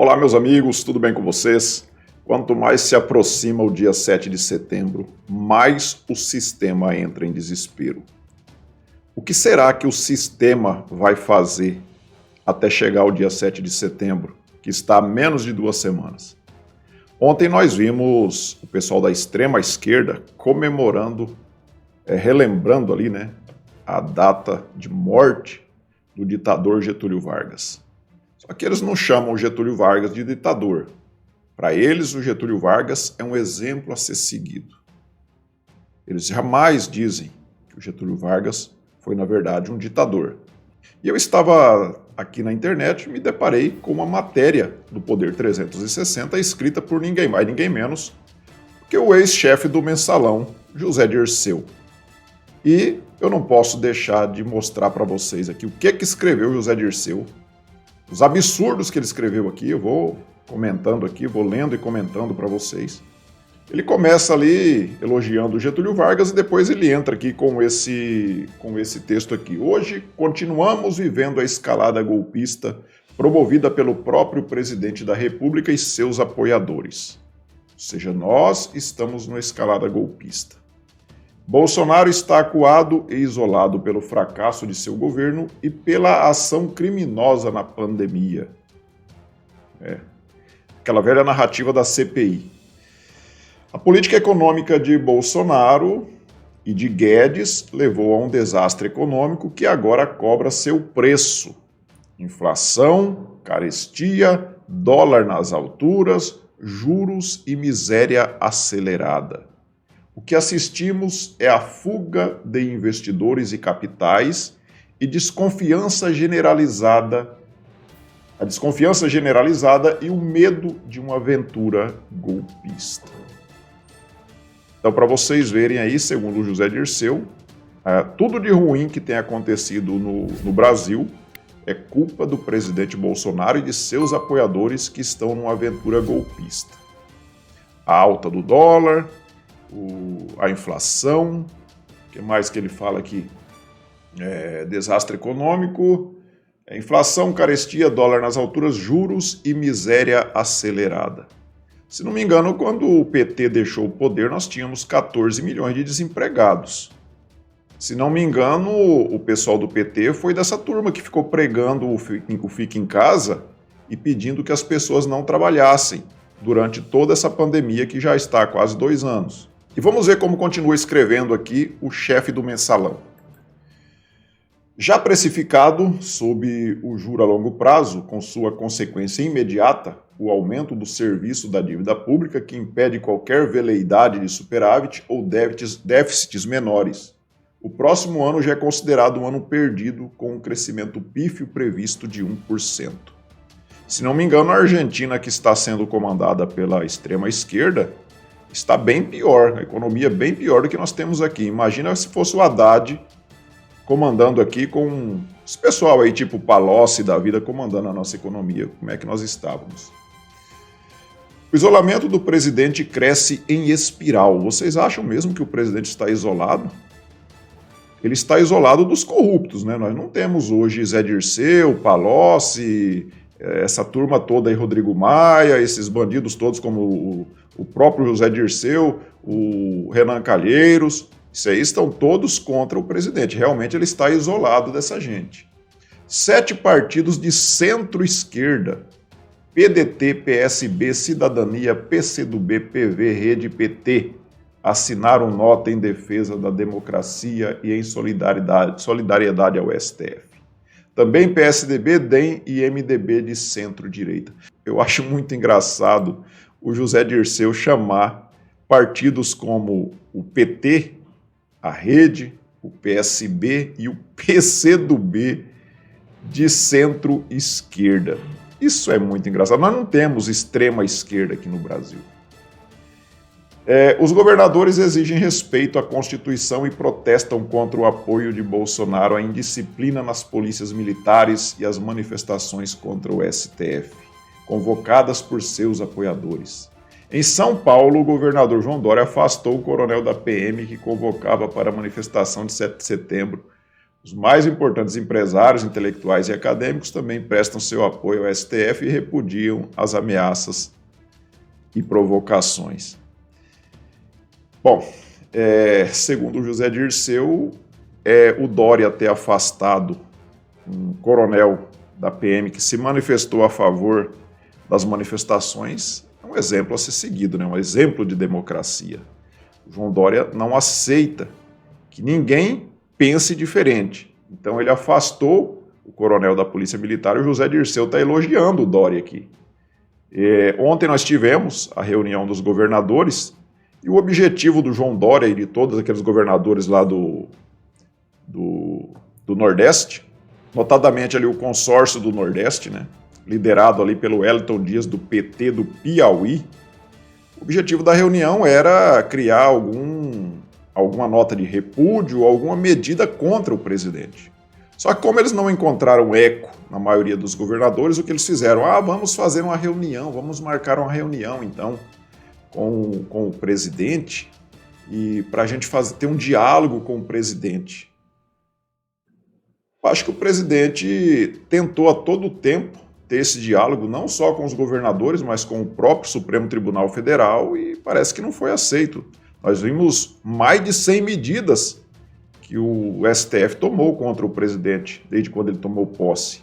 Olá, meus amigos, tudo bem com vocês? Quanto mais se aproxima o dia 7 de setembro, mais o sistema entra em desespero. O que será que o sistema vai fazer até chegar o dia 7 de setembro, que está a menos de 2 semanas? Ontem nós vimos o pessoal da extrema esquerda comemorando, relembrando ali, a data de morte do ditador Getúlio Vargas. Só que eles não chamam o Getúlio Vargas de ditador. Para eles, o Getúlio Vargas é um exemplo a ser seguido. Eles jamais dizem que o Getúlio Vargas foi, na verdade, um ditador. E eu estava aqui na internet e me deparei com uma matéria do Poder 360 escrita por ninguém mais, ninguém menos que o ex-chefe do Mensalão, José Dirceu. E eu não posso deixar de mostrar para vocês aqui o que escreveu José Dirceu, os absurdos que ele escreveu aqui. Eu vou comentando aqui, vou lendo e comentando para vocês. Ele começa ali elogiando o Getúlio Vargas e depois ele entra aqui com esse texto aqui. Hoje continuamos vivendo a escalada golpista promovida pelo próprio presidente da República e seus apoiadores. Ou seja, nós estamos numa escalada golpista. Bolsonaro está acuado e isolado pelo fracasso de seu governo e pela ação criminosa na pandemia. Aquela velha narrativa da CPI. A política econômica de Bolsonaro e de Guedes levou a um desastre econômico que agora cobra seu preço. Inflação, carestia, dólar nas alturas, juros e miséria acelerada. O que assistimos é a fuga de investidores e capitais e desconfiança generalizada, e o medo de uma aventura golpista. Então, para vocês verem aí, segundo o José Dirceu, tudo de ruim que tem acontecido no Brasil é culpa do presidente Bolsonaro e de seus apoiadores que estão numa aventura golpista. A alta do dólar, a inflação, o que mais que ele fala aqui? Desastre econômico, inflação, carestia, dólar nas alturas, juros e miséria acelerada. Se não me engano, quando o PT deixou o poder, nós tínhamos 14 milhões de desempregados. Se não me engano, o pessoal do PT foi dessa turma que ficou pregando o Fique em Casa e pedindo que as pessoas não trabalhassem durante toda essa pandemia que já está há quase 2 anos. E vamos ver como continua escrevendo aqui o chefe do Mensalão. Já precificado sob o juro a longo prazo, com sua consequência imediata, o aumento do serviço da dívida pública que impede qualquer veleidade de superávit ou déficits menores. O próximo ano já é considerado um ano perdido, com um crescimento pífio previsto de 1%. Se não me engano, a Argentina, que está sendo comandada pela extrema esquerda, está bem pior, a economia é bem pior do que nós temos aqui. Imagina se fosse o Haddad comandando aqui com esse pessoal aí, tipo Palocci da vida, comandando a nossa economia, como é que nós estávamos. O isolamento do presidente cresce em espiral. Vocês acham mesmo que o presidente está isolado? Ele está isolado dos corruptos, né? Nós não temos hoje Zé Dirceu, Palocci, essa turma toda aí, Rodrigo Maia, esses bandidos todos como o próprio José Dirceu, o Renan Calheiros. Isso aí estão todos contra o presidente. Realmente ele está isolado dessa gente. 7 partidos de centro-esquerda, PDT, PSB, Cidadania, PCdoB, PV, Rede, PT, assinaram nota em defesa da democracia e em solidariedade ao STF. Também PSDB, DEM e MDB de centro-direita. Eu acho muito engraçado o José Dirceu chamar partidos como o PT, a Rede, o PSB e o PCdoB de centro-esquerda. Isso é muito engraçado. Nós não temos extrema esquerda aqui no Brasil. Os governadores exigem respeito à Constituição e protestam contra o apoio de Bolsonaro à indisciplina nas polícias militares e às manifestações contra o STF, convocadas por seus apoiadores. Em São Paulo, o governador João Dória afastou o coronel da PM que convocava para a manifestação de 7 de setembro Os mais importantes empresários, intelectuais e acadêmicos também prestam seu apoio ao STF e repudiam as ameaças e provocações. Bom, segundo José Dirceu, o Dória ter afastado um coronel da PM que se manifestou a favor das manifestações é um exemplo a ser seguido, né? Um exemplo de democracia. O João Dória não aceita que ninguém pense diferente. Então ele afastou o coronel da Polícia Militar e o José Dirceu está elogiando o Dória aqui. Ontem nós tivemos a reunião dos governadores e o objetivo do João Dória e de todos aqueles governadores lá do Nordeste, notadamente ali o consórcio do Nordeste, né, liderado ali pelo Wellington Dias do PT do Piauí, o objetivo da reunião era criar alguma nota de repúdio, alguma medida contra o presidente. Só que como eles não encontraram eco na maioria dos governadores, o que eles fizeram? Vamos fazer uma reunião, vamos marcar uma reunião então com o presidente e para a gente ter um diálogo com o presidente. Acho que o presidente tentou a todo tempo ter esse diálogo, não só com os governadores, mas com o próprio Supremo Tribunal Federal e parece que não foi aceito. Nós vimos mais de 100 medidas que o STF tomou contra o presidente desde quando ele tomou posse.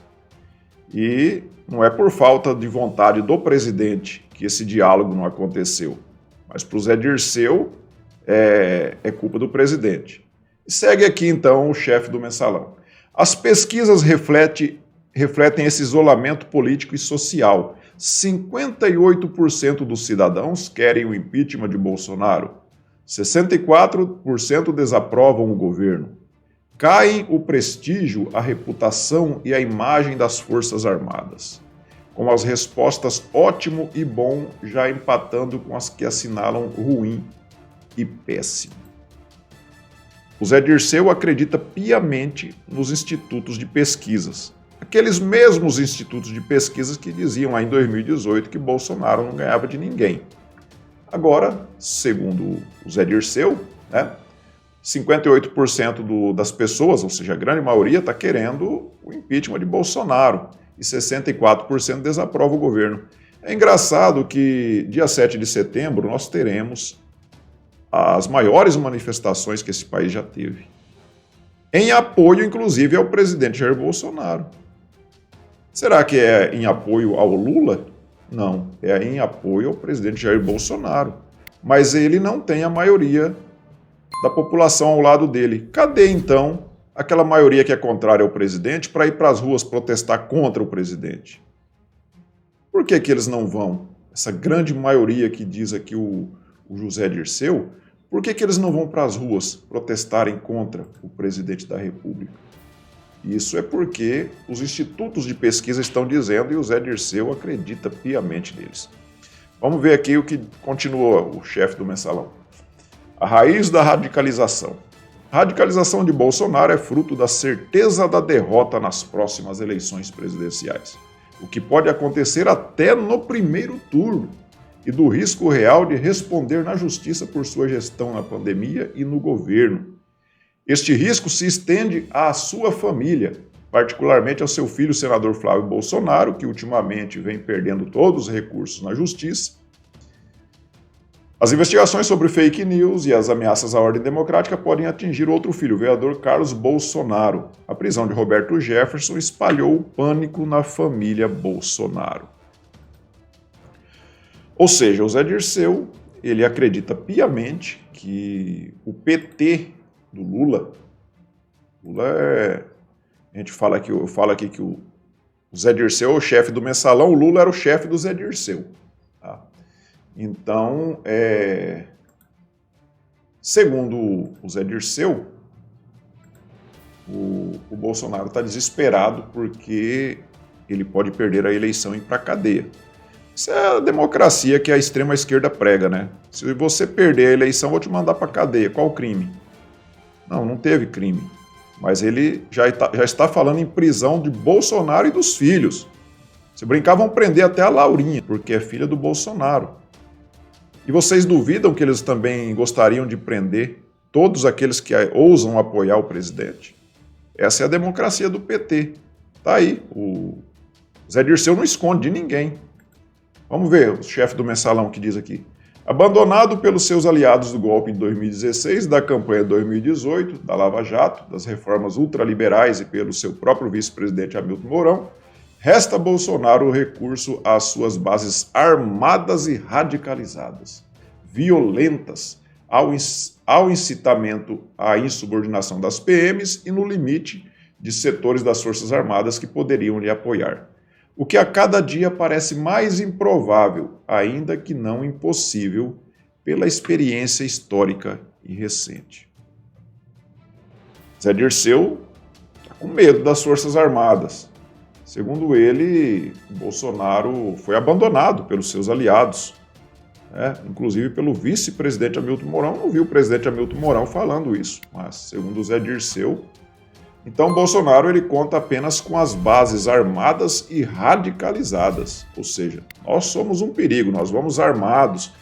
E não é por falta de vontade do presidente que esse diálogo não aconteceu, mas para o Zé Dirceu é culpa do presidente. E segue aqui então o chefe do Mensalão. As pesquisas refletem esse isolamento político e social. 58% dos cidadãos querem o impeachment de Bolsonaro. 64% desaprovam o governo. Caem o prestígio, a reputação e a imagem das Forças Armadas, com as respostas ótimo e bom já empatando com as que assinalam ruim e péssimo. O Zé Dirceu acredita piamente nos institutos de pesquisas. Aqueles mesmos institutos de pesquisas que diziam lá em 2018 que Bolsonaro não ganhava de ninguém. Agora, segundo o Zé Dirceu, 58% das pessoas, ou seja, a grande maioria, está querendo o impeachment de Bolsonaro e 64% desaprova o governo. É engraçado que dia 7 de setembro nós teremos as maiores manifestações que esse país já teve, em apoio, inclusive, ao presidente Jair Bolsonaro. Será que é em apoio ao Lula? Não, é em apoio ao presidente Jair Bolsonaro. Mas ele não tem a maioria da população ao lado dele. Cadê, então, aquela maioria que é contrária ao presidente para ir para as ruas protestar contra o presidente? Por que eles não vão? Essa grande maioria que diz aqui o José Dirceu, por que eles não vão para as ruas protestarem contra o presidente da República? Isso é porque os institutos de pesquisa estão dizendo e o Zé Dirceu acredita piamente neles. Vamos ver aqui o que continua o chefe do Mensalão. A raiz da radicalização. A radicalização de Bolsonaro é fruto da certeza da derrota nas próximas eleições presidenciais, o que pode acontecer até no primeiro turno, e do risco real de responder na justiça por sua gestão na pandemia e no governo. Este risco se estende à sua família, particularmente ao seu filho, o senador Flávio Bolsonaro, que ultimamente vem perdendo todos os recursos na justiça. As investigações sobre fake news e as ameaças à ordem democrática podem atingir outro filho, o vereador Carlos Bolsonaro. A prisão de Roberto Jefferson espalhou o pânico na família Bolsonaro. Ou seja, o Zé Dirceu, ele acredita piamente que o PT do Lula a gente fala aqui, eu falo aqui que o Zé Dirceu é o chefe do Mensalão, o Lula era o chefe do Zé Dirceu. Tá? Então, segundo o Zé Dirceu, o Bolsonaro está desesperado porque ele pode perder a eleição e ir para a cadeia. Isso é a democracia que a extrema-esquerda prega, né? Se você perder a eleição, eu vou te mandar para a cadeia. Qual o crime? Não teve crime. Mas ele já está falando em prisão de Bolsonaro e dos filhos. Se brincar, vão prender até a Laurinha, porque é filha do Bolsonaro. E vocês duvidam que eles também gostariam de prender todos aqueles que ousam apoiar o presidente? Essa é a democracia do PT. Tá aí, o Zé Dirceu não esconde de ninguém. Vamos ver o chefe do Mensalão que diz aqui. Abandonado pelos seus aliados do golpe de 2016, da campanha de 2018, da Lava Jato, das reformas ultraliberais e pelo seu próprio vice-presidente Hamilton Mourão, resta a Bolsonaro o recurso às suas bases armadas e radicalizadas, violentas, ao incitamento à insubordinação das PMs e no limite de setores das Forças Armadas que poderiam lhe apoiar. O que a cada dia parece mais improvável, ainda que não impossível, pela experiência histórica e recente. Zé Dirceu está com medo das Forças Armadas. Segundo ele, Bolsonaro foi abandonado pelos seus aliados, inclusive pelo vice-presidente Hamilton Mourão. Não vi o presidente Hamilton Mourão falando isso, mas segundo o Zé Dirceu, então Bolsonaro ele conta apenas com as bases armadas e radicalizadas, ou seja, nós somos um perigo, nós vamos armados.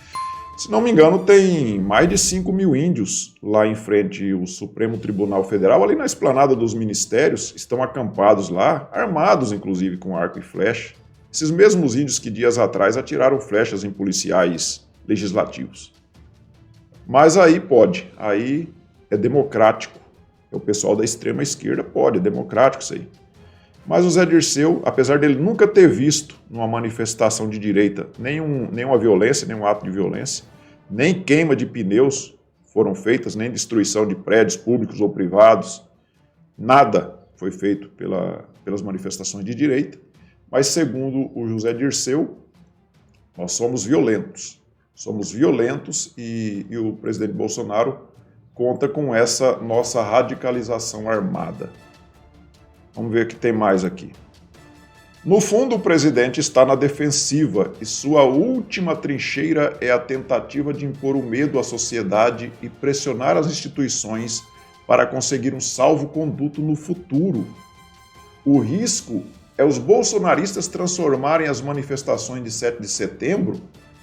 Se não me engano, tem mais de 5 mil índios lá em frente ao Supremo Tribunal Federal, ali na esplanada dos ministérios, estão acampados lá, armados inclusive com arco e flecha. Esses mesmos índios que dias atrás atiraram flechas em policiais legislativos. Mas aí pode, aí é democrático. O pessoal da extrema esquerda pode, é democrático isso aí. Mas o Zé Dirceu, apesar dele nunca ter visto numa manifestação de direita nenhuma violência, nenhum ato de violência, nem queima de pneus foram feitas, nem destruição de prédios públicos ou privados, nada foi feito pelas manifestações de direita, mas segundo o José Dirceu, nós somos violentos e o presidente Bolsonaro conta com essa nossa radicalização armada. Vamos ver o que tem mais aqui. No fundo, o presidente está na defensiva e sua última trincheira é a tentativa de impor o medo à sociedade e pressionar as instituições para conseguir um salvo-conduto no futuro. O risco é os bolsonaristas transformarem as manifestações de 7 de setembro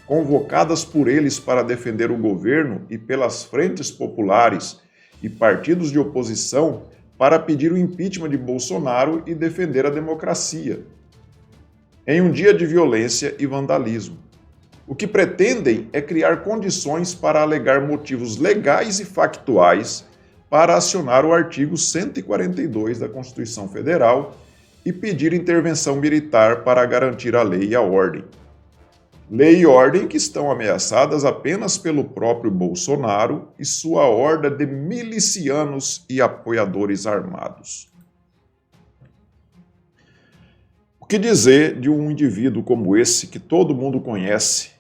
convocadas por eles para defender o governo e pelas frentes populares e partidos de oposição para pedir o impeachment de Bolsonaro e defender a democracia, em um dia de violência e vandalismo. O que pretendem é criar condições para alegar motivos legais e factuais para acionar o artigo 142 da Constituição Federal e pedir intervenção militar para garantir a lei e a ordem. Lei e ordem que estão ameaçadas apenas pelo próprio Bolsonaro e sua horda de milicianos e apoiadores armados. O que dizer de um indivíduo como esse, que todo mundo conhece?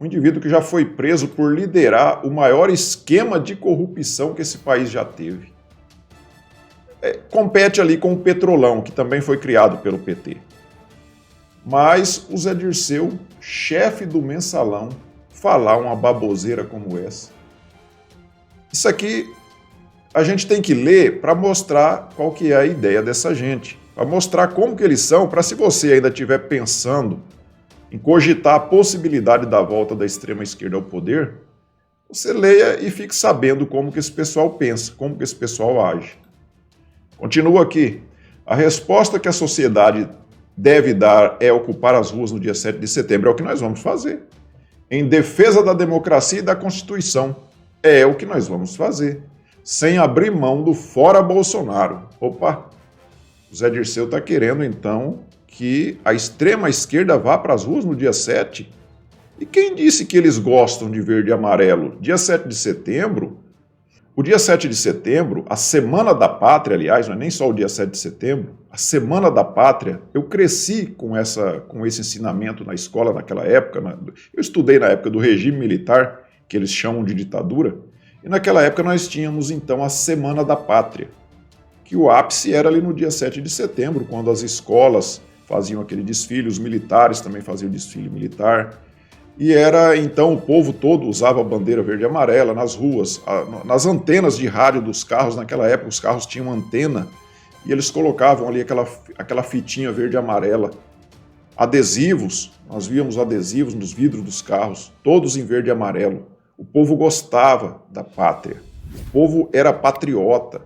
Um indivíduo que já foi preso por liderar o maior esquema de corrupção que esse país já teve. Compete ali com o Petrolão, que também foi criado pelo PT. Mas o Zé Dirceu, chefe do Mensalão, falar uma baboseira como essa. Isso aqui a gente tem que ler para mostrar qual que é a ideia dessa gente, para mostrar como que eles são, para se você ainda estiver pensando em cogitar a possibilidade da volta da extrema esquerda ao poder, você leia e fique sabendo como que esse pessoal pensa, como que esse pessoal age. Continua aqui. A resposta que a sociedade deve dar é ocupar as ruas no dia 7 de setembro. É o que nós vamos fazer. Em defesa da democracia e da Constituição. É o que nós vamos fazer. Sem abrir mão do fora Bolsonaro. Opa! O Zé Dirceu está querendo, então, que a extrema esquerda vá para as ruas no dia 7? E quem disse que eles gostam de verde e amarelo? Dia 7 de setembro... O dia 7 de setembro, a Semana da Pátria, aliás, não é nem só o dia 7 de setembro, a Semana da Pátria, eu cresci com esse ensinamento na escola naquela época, eu estudei na época do regime militar, que eles chamam de ditadura, e naquela época nós tínhamos então a Semana da Pátria, que o ápice era ali no dia 7 de setembro, quando as escolas faziam aquele desfile, os militares também faziam desfile militar, e era, então, o povo todo usava a bandeira verde e amarela nas ruas, nas antenas de rádio dos carros. Naquela época, os carros tinham antena e eles colocavam ali aquela fitinha verde e amarela. Adesivos, nós víamos adesivos nos vidros dos carros, todos em verde e amarelo. O povo gostava da pátria, o povo era patriota.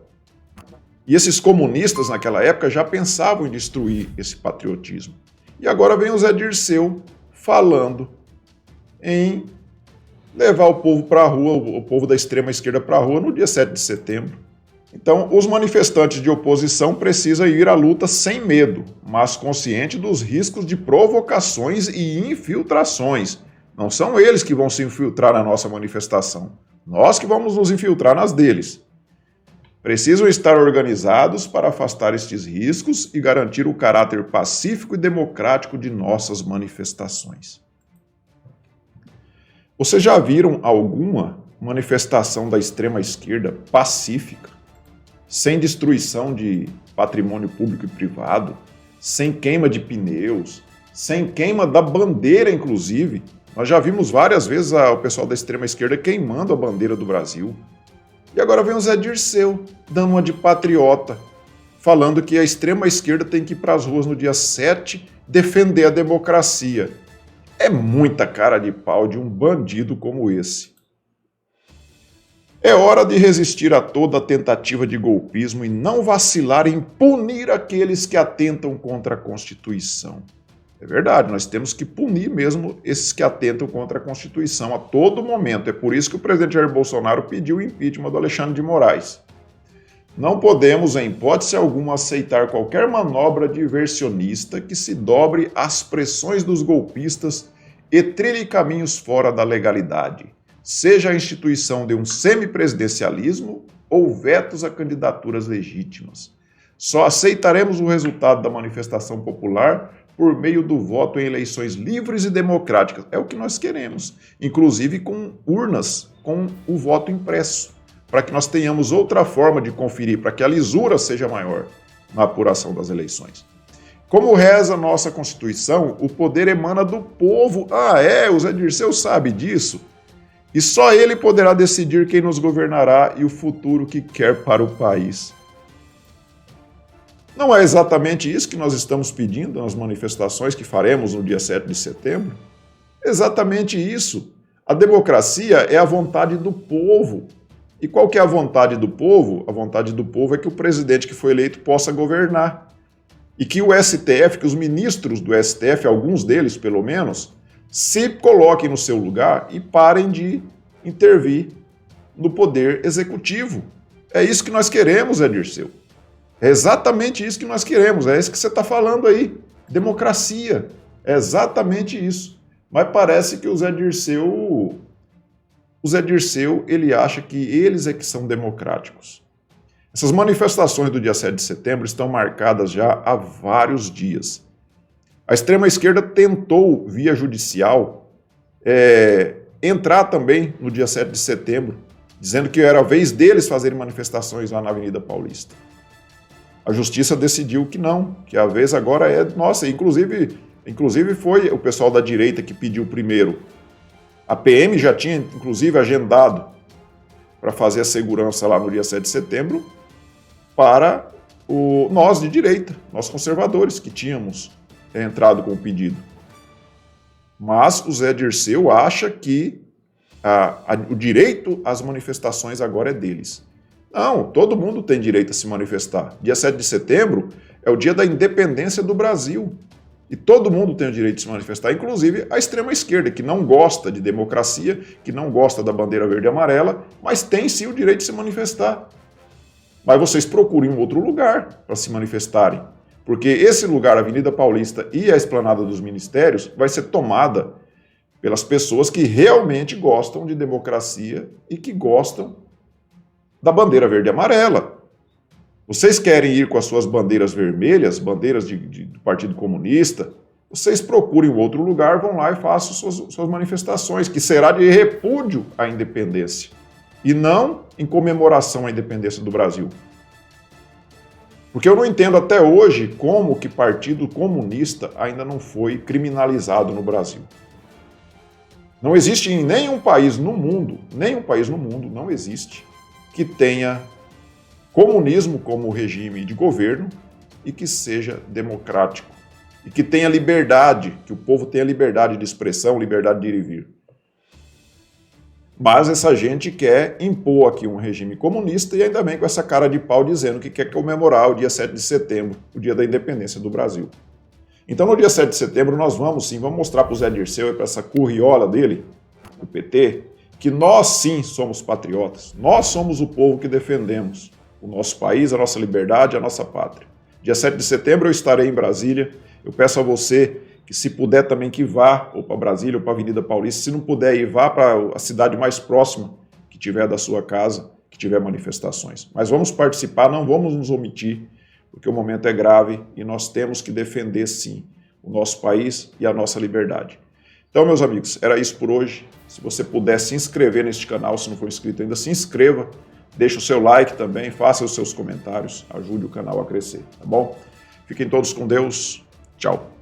E esses comunistas naquela época já pensavam em destruir esse patriotismo. E agora vem o Zé Dirceu falando em levar o povo para a rua, o povo da extrema esquerda para a rua no dia 7 de setembro. Então, os manifestantes de oposição precisam ir à luta sem medo, mas consciente dos riscos de provocações e infiltrações. Não são eles que vão se infiltrar na nossa manifestação, nós que vamos nos infiltrar nas deles. Precisam estar organizados para afastar estes riscos e garantir o caráter pacífico e democrático de nossas manifestações. Vocês já viram alguma manifestação da extrema esquerda pacífica, sem destruição de patrimônio público e privado, sem queima de pneus, sem queima da bandeira, inclusive? Nós já vimos várias vezes o pessoal da extrema esquerda queimando a bandeira do Brasil. E agora vem o Zé Dirceu, dando uma de patriota, falando que a extrema esquerda tem que ir para as ruas no dia 7 defender a democracia. É muita cara de pau de um bandido como esse. É hora de resistir a toda tentativa de golpismo e não vacilar em punir aqueles que atentam contra a Constituição. É verdade, nós temos que punir mesmo esses que atentam contra a Constituição a todo momento. É por isso que o presidente Jair Bolsonaro pediu o impeachment do Alexandre de Moraes. Não podemos, em hipótese alguma, aceitar qualquer manobra diversionista que se dobre às pressões dos golpistas e trilhe caminhos fora da legalidade, seja a instituição de um semipresidencialismo ou vetos a candidaturas legítimas. Só aceitaremos o resultado da manifestação popular por meio do voto em eleições livres e democráticas. É o que nós queremos, inclusive com urnas, com o voto impresso, para que nós tenhamos outra forma de conferir, para que a lisura seja maior na apuração das eleições. Como reza nossa Constituição, o poder emana do povo. O Zé Dirceu sabe disso. E só ele poderá decidir quem nos governará e o futuro que quer para o país. Não é exatamente isso que nós estamos pedindo nas manifestações que faremos no dia 7 de setembro? Exatamente isso. A democracia é a vontade do povo. E qual que é a vontade do povo? A vontade do povo é que o presidente que foi eleito possa governar. E que o STF, que os ministros do STF, alguns deles pelo menos, se coloquem no seu lugar e parem de intervir no poder executivo. É isso que nós queremos, Zé Dirceu. É exatamente isso que nós queremos, é isso que você está falando aí. Democracia. É exatamente isso. Mas parece que o Zé Dirceu, ele acha que eles é que são democráticos. Essas manifestações do dia 7 de setembro estão marcadas já há vários dias. A extrema-esquerda tentou, via judicial, entrar também no dia 7 de setembro, dizendo que era a vez deles fazerem manifestações lá na Avenida Paulista. A justiça decidiu que não, que a vez agora é nossa. Inclusive foi o pessoal da direita que pediu primeiro. A PM já tinha, inclusive, agendado para fazer a segurança lá no dia 7 de setembro para nós de direita, nós conservadores, que tínhamos entrado com o pedido. Mas o Zé Dirceu acha que o direito às manifestações agora é deles. Não, todo mundo tem direito a se manifestar. Dia 7 de setembro é o dia da independência do Brasil. E todo mundo tem o direito de se manifestar, inclusive a extrema-esquerda, que não gosta de democracia, que não gosta da bandeira verde e amarela, mas tem sim o direito de se manifestar. Mas vocês procurem um outro lugar para se manifestarem, porque esse lugar, a Avenida Paulista e a Esplanada dos Ministérios, vai ser tomada pelas pessoas que realmente gostam de democracia e que gostam da bandeira verde e amarela. Vocês querem ir com as suas bandeiras vermelhas, bandeiras do Partido Comunista, vocês procurem outro lugar, vão lá e façam suas manifestações, que será de repúdio à independência, e não em comemoração à independência do Brasil. Porque eu não entendo até hoje como que Partido Comunista ainda não foi criminalizado no Brasil. Não existe em nenhum país no mundo, não existe, que tenha comunismo como regime de governo e que seja democrático e que tenha liberdade, que o povo tenha liberdade de expressão, liberdade de ir e vir. Mas essa gente quer impor aqui um regime comunista e ainda bem com essa cara de pau dizendo que quer comemorar o dia 7 de setembro, o dia da independência do Brasil. Então no dia 7 de setembro nós vamos mostrar para o Zé Dirceu e para essa curriola dele, o PT, que nós sim somos patriotas, nós somos o povo que defendemos o nosso país, a nossa liberdade, a nossa pátria. Dia 7 de setembro eu estarei em Brasília, eu peço a você que se puder também que vá, ou para Brasília, ou para a Avenida Paulista, se não puder ir, vá para a cidade mais próxima que tiver da sua casa, que tiver manifestações. Mas vamos participar, não vamos nos omitir, porque o momento é grave e nós temos que defender sim o nosso país e a nossa liberdade. Então, meus amigos, era isso por hoje. Se você puder se inscrever neste canal, se não for inscrito ainda, se inscreva, deixe o seu like também, faça os seus comentários, ajude o canal a crescer, tá bom? Fiquem todos com Deus, tchau!